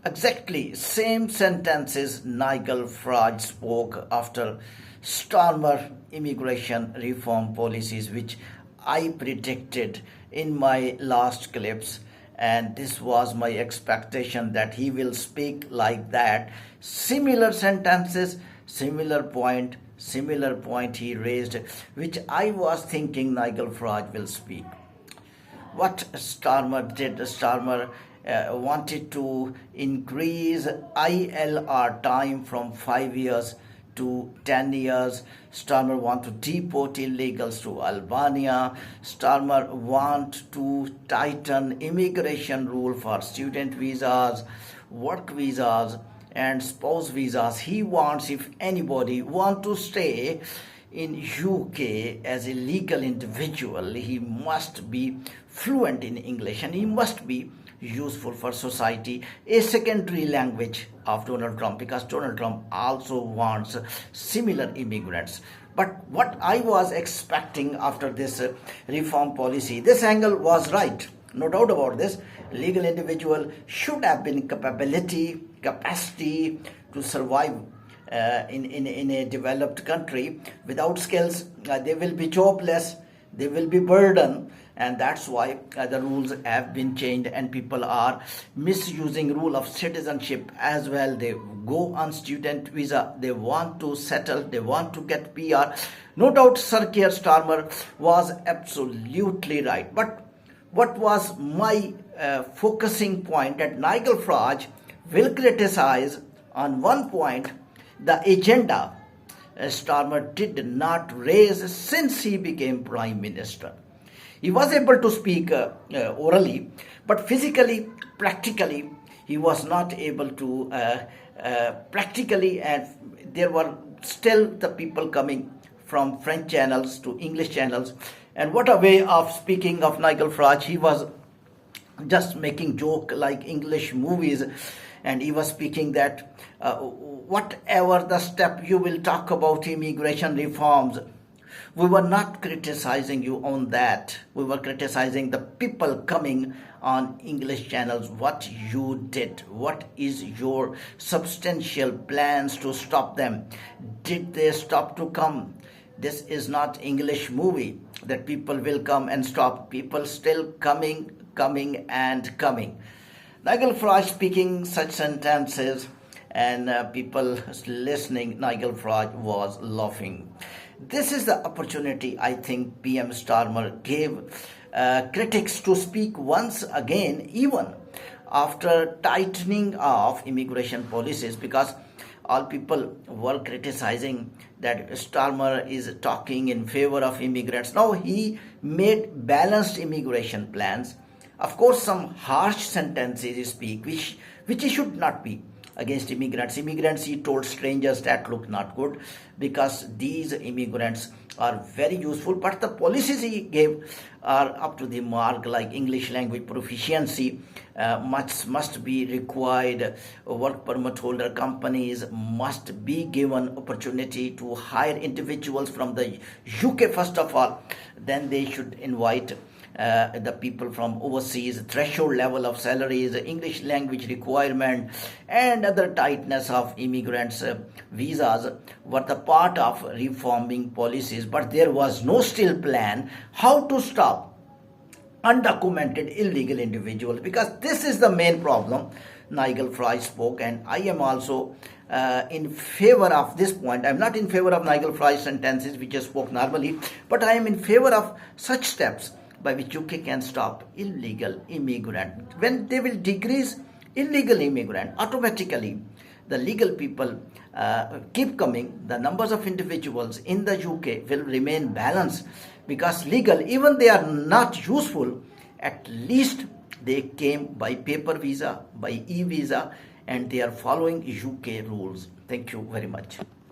Exactly same sentences Nigel Farage spoke after Starmer immigration reform policies, which I predicted in my last clips. And this was my expectation that he will speak like that. Similar sentences, similar point he raised, which I was thinking Nigel Farage will speak. What Starmer did, Starmer wanted to increase ILR time from 5 years to 10 years. Starmer want to deport illegals to Albania. Starmer want to tighten immigration rule for student visas, work visas, and spouse visas. He wants, if anybody want to stay in UK as a legal individual, he must be fluent in English and he must be useful for society, a secondary language of Donald Trump, because Donald Trump also wants similar immigrants. But what I was expecting after this reform policy, this angle was right, no doubt about this. Legal individual should have been capacity to survive in a developed country. Without skills, they will be jobless, they will be burdened, and that's why the rules have been changed and people are misusing rule of citizenship as well. They go on student visa, they want to settle, they want to get PR. No doubt Sir Keir Starmer was absolutely right. But what was my focusing point, that Nigel Farage will criticize on one point the agenda Starmer did not raise since he became Prime Minister. He was able to speak orally, but physically, practically, he was not able to practically, and there were still the people coming from French channels to English channels. And what a way of speaking of Nigel Farage. He was just making joke like English movies, and he was speaking that whatever the step you will talk about immigration reforms, we were not criticizing you on that. We were criticizing the people coming on English channels. What you did, what is your substantial plans to stop them? Did they stop to come? This is not English movie that people will come and stop. People still coming and coming. Nigel Farage speaking such sentences, and people listening, Nigel Farage was laughing. This is the opportunity I think PM Starmer gave critics to speak once again, even after tightening of immigration policies, because all people were criticizing that Starmer is talking in favor of immigrants. Now he made balanced immigration plans. Of course, some harsh sentences he speak, which he should not be against immigrants. Immigrants, he told strangers, that look not good, because these immigrants are very useful, but the policies he gave are up to the mark, like English language proficiency must be required. Work permit holder companies must be given opportunity to hire individuals from the UK first of all, then they should invite the people from overseas. Threshold level of salaries, English language requirement, and other tightness of immigrants' visas were the part of reforming policies. But there was no still plan how to stop undocumented illegal individuals, because this is the main problem. Nigel Farage spoke, and I am also in favor of this point. I am not in favor of Nigel Farage's sentences which I spoke normally, but I am in favor of such steps by which UK can stop illegal immigrant. When they will decrease illegal immigrant, automatically the legal people keep coming. The numbers of individuals in the UK will remain balanced, because legal, even they are not useful, at least they came by paper visa, by e-visa, and they are following UK rules. Thank you very much.